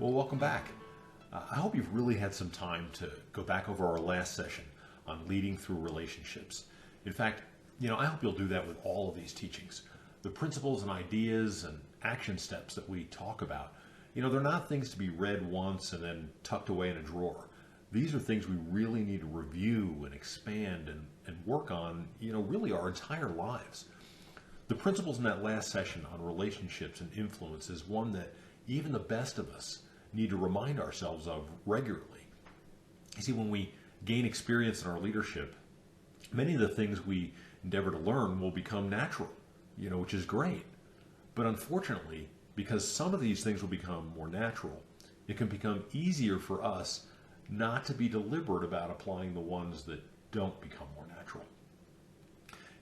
Well, welcome back. I hope you've really had some time to go back over our last session on leading through relationships. In fact, I hope you'll do that with all of these teachings. The principles and ideas and action steps that we talk about, they're not things to be read once and then tucked away in a drawer. These are things we really need to review and expand and work on, really our entire lives. The principles in that last session on relationships and influence is one that even the best of us need to remind ourselves of regularly. You see, when we gain experience in our leadership, many of the things we endeavor to learn will become natural, which is great. But unfortunately, because some of these things will become more natural, it can become easier for us not to be deliberate about applying the ones that don't become more natural.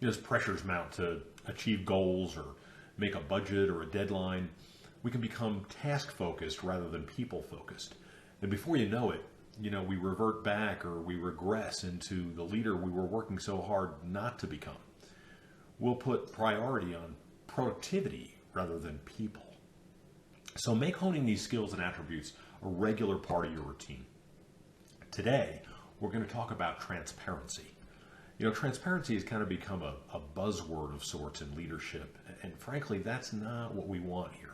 As pressures mount to achieve goals or make a budget or a deadline, we can become task-focused rather than people-focused. And before you know it, we revert back or we regress into the leader we were working so hard not to become. We'll put priority on productivity rather than people. So make honing these skills and attributes a regular part of your routine. Today, we're going to talk about transparency. Transparency has kind of become a buzzword of sorts in leadership, and frankly, that's not what we want here.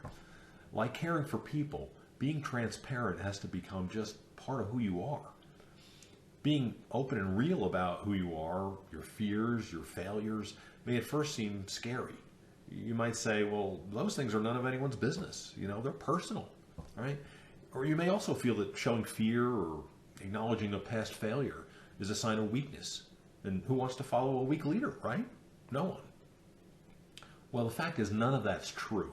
Like caring for people, being transparent has to become just part of who you are. Being open and real about who you are, your fears, your failures, may at first seem scary. You might say, well, those things are none of anyone's business. They're personal, right? Or you may also feel that showing fear or acknowledging a past failure is a sign of weakness. And who wants to follow a weak leader, right? No one. Well, the fact is none of that's true.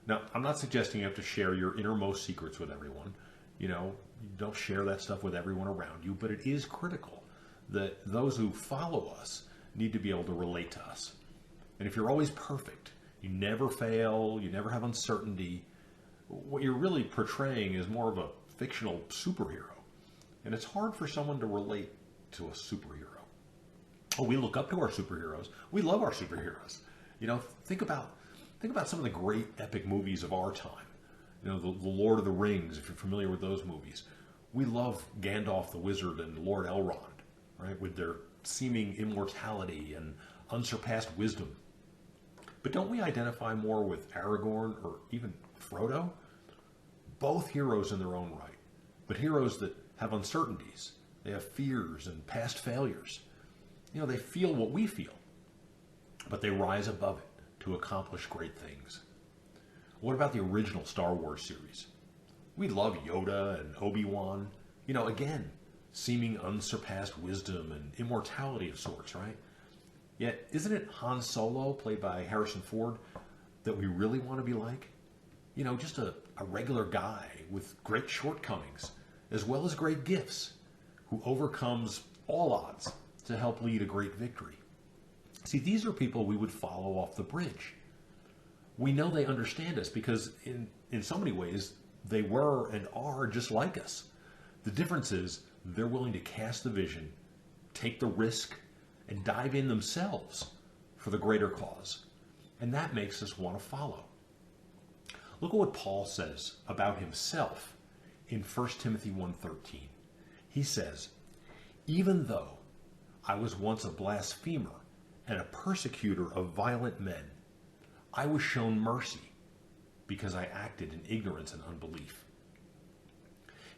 Now, I'm not suggesting you have to share your innermost secrets with everyone. You don't share that stuff with everyone around you, but it is critical that those who follow us need to be able to relate to us. And if you're always perfect, you never fail, you never have uncertainty, what you're really portraying is more of a fictional superhero. And it's hard for someone to relate to a superhero. Oh, we look up to our superheroes. We love our superheroes. Think about some of the great epic movies of our time. The Lord of the Rings, if you're familiar with those movies. We love Gandalf the Wizard and Lord Elrond, right, with their seeming immortality and unsurpassed wisdom. But don't we identify more with Aragorn or even Frodo? Both heroes in their own right, but heroes that have uncertainties. They have fears and past failures. They feel what we feel, but they rise above it to accomplish great things. What about the original Star Wars series? We love Yoda and Obi-Wan. Again, seeming unsurpassed wisdom and immortality of sorts, right? Yet, isn't it Han Solo, played by Harrison Ford, that we really want to be like? Just a regular guy with great shortcomings, as well as great gifts, who overcomes all odds to help lead a great victory. See, these are people we would follow off the bridge. We know they understand us because in so many ways, they were and are just like us. The difference is they're willing to cast the vision, take the risk, and dive in themselves for the greater cause. And that makes us want to follow. Look at what Paul says about himself in 1 Timothy 1:13. He says, even though I was once a blasphemer and a persecutor of violent men, I was shown mercy because I acted in ignorance and unbelief.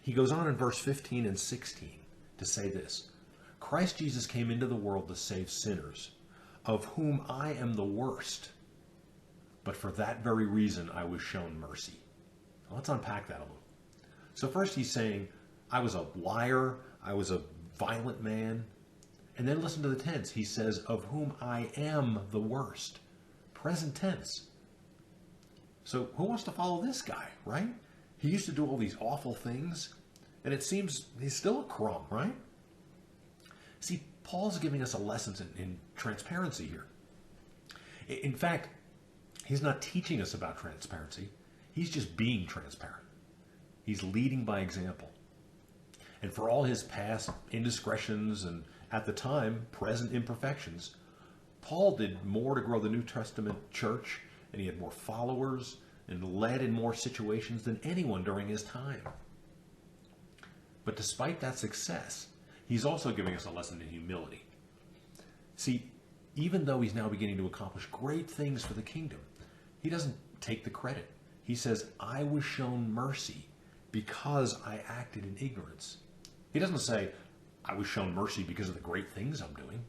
He goes on in verse 15 and 16 to say this, Christ Jesus came into the world to save sinners, of whom I am the worst. But for that very reason, I was shown mercy. Now, let's unpack that a little. So first he's saying, I was a liar, I was a violent man. And then listen to the tense. He says, of whom I am the worst. Present tense. So who wants to follow this guy, right? He used to do all these awful things, and it seems he's still a crumb, right? See, Paul's giving us a lesson in transparency here. In fact, he's not teaching us about transparency. He's just being transparent. He's leading by example. And for all his past indiscretions and, at the time, present imperfections, Paul did more to grow the New Testament church, and he had more followers and led in more situations than anyone during his time. But despite that success, he's also giving us a lesson in humility. See, even though he's now beginning to accomplish great things for the kingdom, he doesn't take the credit. He says, I was shown mercy because I acted in ignorance. He doesn't say, I was shown mercy because of the great things I'm doing.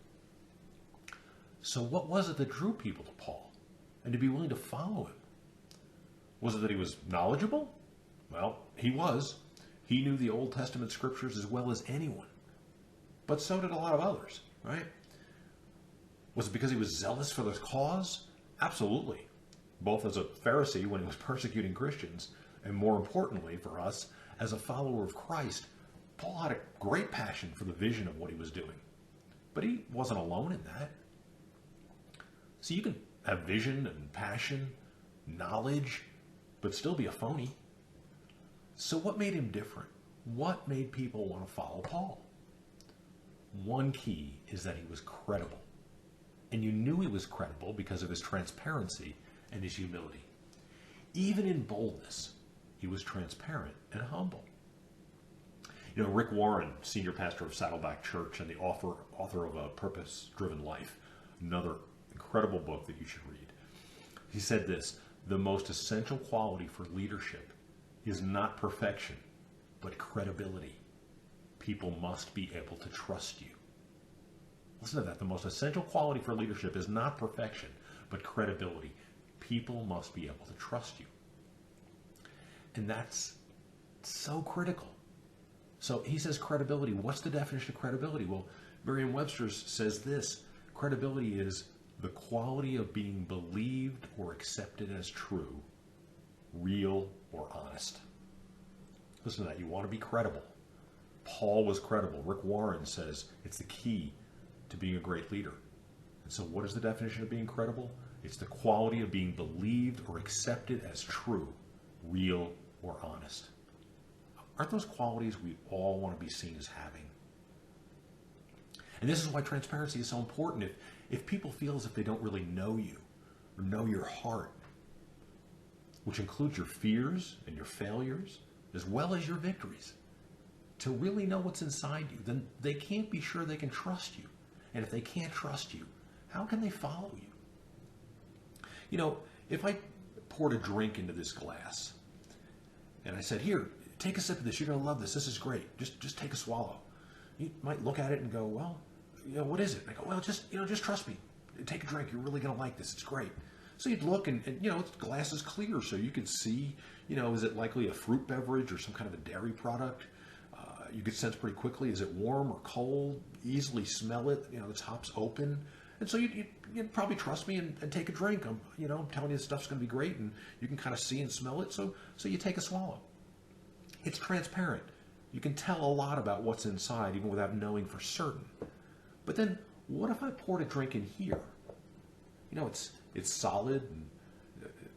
So what was it that drew people to Paul and to be willing to follow him? Was it that he was knowledgeable? Well, he was. He knew the Old Testament scriptures as well as anyone. But so did a lot of others, right? Was it because he was zealous for the cause? Absolutely. Both as a Pharisee when he was persecuting Christians, and more importantly for us, as a follower of Christ, Paul had a great passion for the vision of what he was doing. But he wasn't alone in that. So you can have vision and passion, knowledge, but still be a phony. So what made him different? What made people want to follow Paul? One key is that he was credible. And you knew he was credible because of his transparency and his humility. Even in boldness, he was transparent and humble. You know, Rick Warren, senior pastor of Saddleback Church and the author of A Purpose-Driven Life, another incredible book that you should read. He said this, the most essential quality for leadership is not perfection, but credibility. People must be able to trust you. Listen to that. The most essential quality for leadership is not perfection, but credibility. People must be able to trust you. And that's so critical. So he says credibility. What's the definition of credibility? Well, Merriam-Webster says this. Credibility is the quality of being believed or accepted as true, real or honest. Listen to that. You want to be credible. Paul was credible. Rick Warren says it's the key to being a great leader. And so what is the definition of being credible? It's the quality of being believed or accepted as true, real or honest. Aren't those qualities we all want to be seen as having? And this is why transparency is so important. If people feel as if they don't really know you or know your heart, which includes your fears and your failures, as well as your victories, to really know what's inside you, then they can't be sure they can trust you. And if they can't trust you, how can they follow you? You know, if I poured a drink into this glass and I said, here, take a sip of this. You're going to love this. This is great. Just take a swallow. You might look at it and go, well, you know, what is it? And I go, well, just trust me. Take a drink. You're really going to like this. It's great. So you'd look and you know, the glass is clear. So you could see, you know, is it likely a fruit beverage or some kind of a dairy product? You could sense pretty quickly, is it warm or cold? Easily smell it. You know, the top's open. And so you'd probably trust me and take a drink. I'm telling you this stuff's going to be great, and you can kind of see and smell it. So you take a swallow. It's transparent. You can tell a lot about what's inside even without knowing for certain. But then what if I poured a drink in here? You know, it's solid and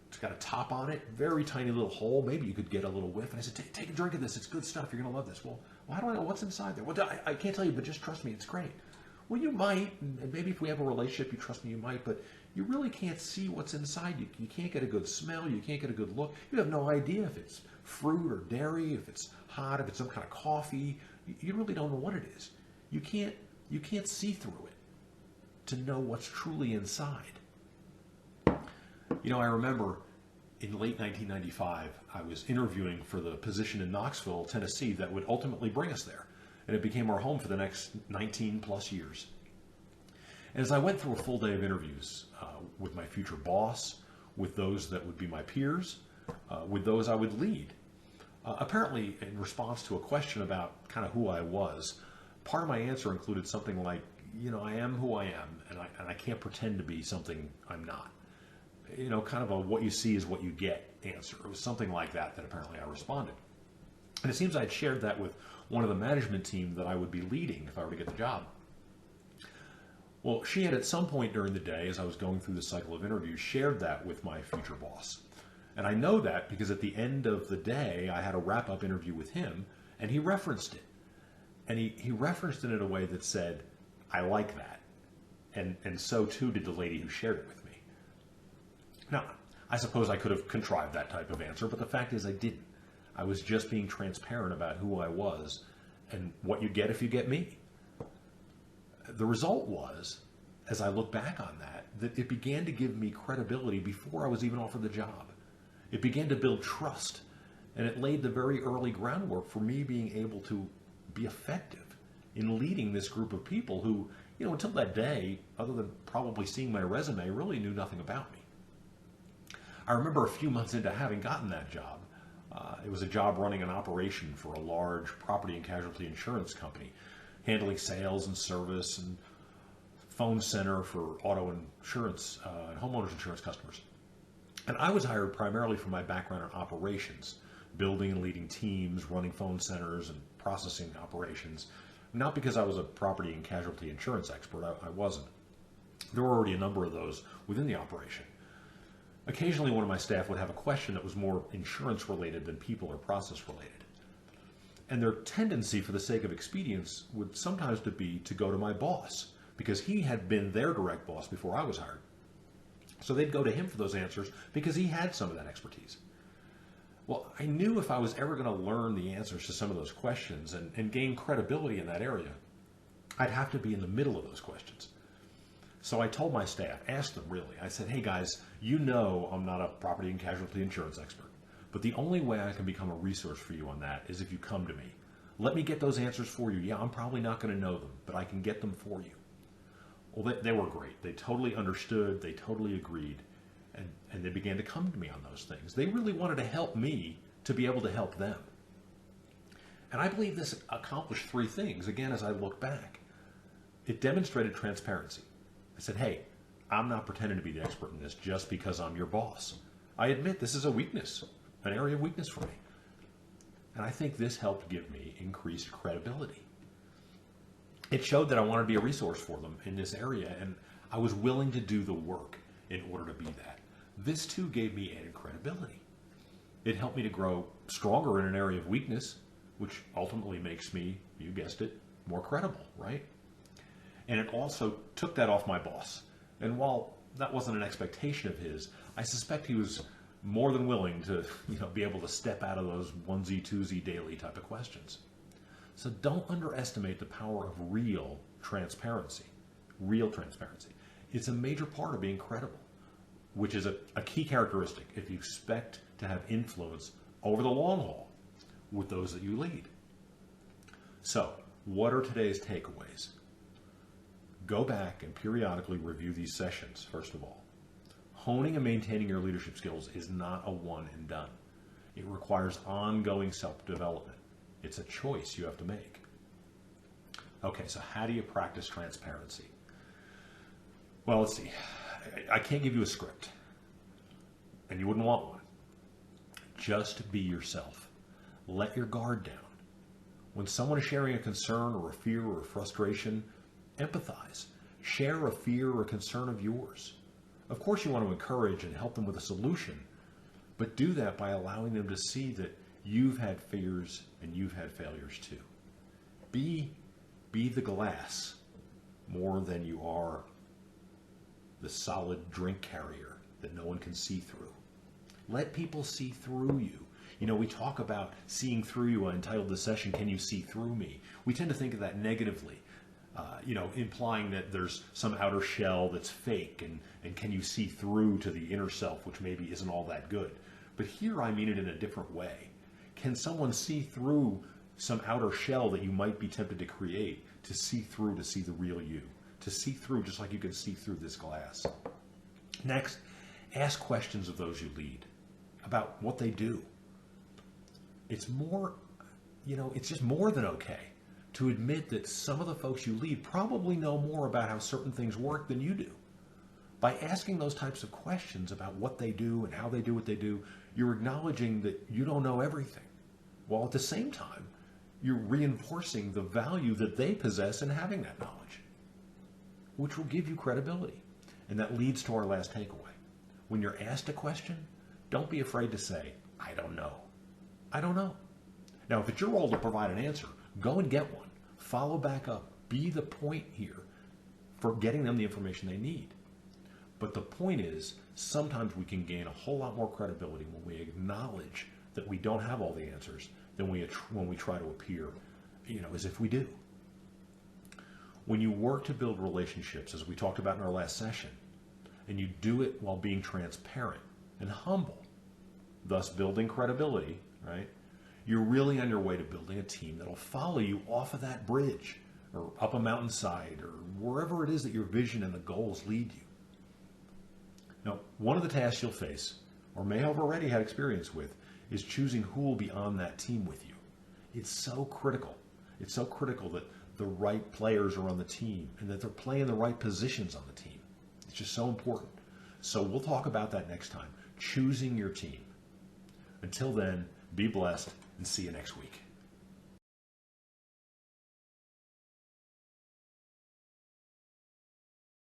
it's got a top on it, very tiny little hole. Maybe you could get a little whiff. And I said, take a drink of this. It's good stuff. You're going to love this. Well, how do I know what's inside there? Well, I can't tell you, but just trust me. It's great. Well, you might, and maybe if we have a relationship, you trust me, you might, but you really can't see what's inside you. You can't get a good smell. You can't get a good look. You have no idea if it's fruit or dairy, if it's hot, if it's some kind of coffee. You really don't know what it is. You can't see through it to know what's truly inside. You know, I remember in late 1995, I was interviewing for the position in Knoxville, Tennessee, that would ultimately bring us there. And it became our home for the next 19 plus years. And as I went through a full day of interviews with my future boss, with those that would be my peers, with those I would lead, apparently in response to a question about kind of who I was, part of my answer included something like, you know, I am who I am, and I can't pretend to be something I'm not. You know, kind of a what you see is what you get answer. It was something like that apparently I responded. And it seems I'd shared that with one of the management team that I would be leading if I were to get the job. Well, she had at some point during the day, as I was going through the cycle of interviews, shared that with my future boss. And I know that because at the end of the day, I had a wrap-up interview with him, and he referenced it. And he referenced it in a way that said, I like that. And so too did the lady who shared it with me. Now, I suppose I could have contrived that type of answer, but the fact is I didn't. I was just being transparent about who I was and what you get if you get me. The result was, as I look back on that, that it began to give me credibility before I was even offered the job. It began to build trust, and it laid the very early groundwork for me being able to be effective in leading this group of people who, until that day, other than probably seeing my resume, really knew nothing about me. I remember a few months into having gotten that job, it was a job running an operation for a large property and casualty insurance company, handling sales and service and phone center for auto insurance and homeowners insurance customers. And I was hired primarily for my background in operations, building and leading teams, running phone centers and processing operations, not because I was a property and casualty insurance expert. I wasn't. There were already a number of those within the operation. Occasionally, one of my staff would have a question that was more insurance related than people or process related. And their tendency, for the sake of expedience, would sometimes be to go to my boss, because he had been their direct boss before I was hired. So they'd go to him for those answers because he had some of that expertise. Well, I knew if I was ever going to learn the answers to some of those questions and gain credibility in that area, I'd have to be in the middle of those questions. So I told my staff, asked them really, I said, hey guys, I'm not a property and casualty insurance expert, but the only way I can become a resource for you on that is if you come to me. Let me get those answers for you. Yeah, I'm probably not going to know them, but I can get them for you. Well, they were great. They totally understood. They totally agreed. And they began to come to me on those things. They really wanted to help me to be able to help them. And I believe this accomplished three things, again, as I look back. It demonstrated transparency. I said, hey, I'm not pretending to be the expert in this just because I'm your boss. I admit this is a weakness, an area of weakness for me. And I think this helped give me increased credibility. It showed that I wanted to be a resource for them in this area, and I was willing to do the work in order to be that. This too gave me added credibility. It helped me to grow stronger in an area of weakness, which ultimately makes me, you guessed it, more credible, right? And it also took that off my boss. And while that wasn't an expectation of his, I suspect he was more than willing to be able to step out of those onesie, twosie daily type of questions. So don't underestimate the power of real transparency. Real transparency. It's a major part of being credible, which is a key characteristic if you expect to have influence over the long haul with those that you lead. So, what are today's takeaways? Go back and periodically review these sessions, first of all. Honing and maintaining your leadership skills is not a one and done. It requires ongoing self-development. It's a choice you have to make. Okay, so how do you practice transparency? Well, let's see. I can't give you a script, and you wouldn't want one. Just be yourself. Let your guard down. When someone is sharing a concern or a fear or a frustration, empathize. Share a fear or a concern of yours. Of course, you want to encourage and help them with a solution, but do that by allowing them to see that you've had fears and you've had failures too. Be the glass more than you are the solid drink carrier that no one can see through. Let people see through you. We talk about seeing through you. I entitled the session, Can You See Through Me? We tend to think of that negatively, implying that there's some outer shell that's fake and can you see through to the inner self, which maybe isn't all that good. But here I mean it in a different way. Can someone see through some outer shell that you might be tempted to create to see through, to see the real you, to see through just like you can see through this glass? Next, ask questions of those you lead about what they do. It's more, it's just more than okay to admit that some of the folks you lead probably know more about how certain things work than you do. By asking those types of questions about what they do and how they do what they do, you're acknowledging that you don't know everything, while at the same time, you're reinforcing the value that they possess in having that knowledge, which will give you credibility. And that leads to our last takeaway. When you're asked a question, don't be afraid to say, I don't know. I don't know. Now, if it's your role to provide an answer, go and get one. Follow back up. Be the point here for getting them the information they need. But the point is, sometimes we can gain a whole lot more credibility when we acknowledge that we don't have all the answers than when we try to appear, as if we do. When you work to build relationships, as we talked about in our last session, and you do it while being transparent and humble, thus building credibility, right? You're really on your way to building a team that'll follow you off of that bridge or up a mountainside or wherever it is that your vision and the goals lead you. Now, one of the tasks you'll face, or may have already had experience with, is choosing who will be on that team with you. It's so critical. It's so critical that the right players are on the team and that they're playing the right positions on the team. It's just so important. So we'll talk about that next time, choosing your team. Until then, be blessed and see you next week.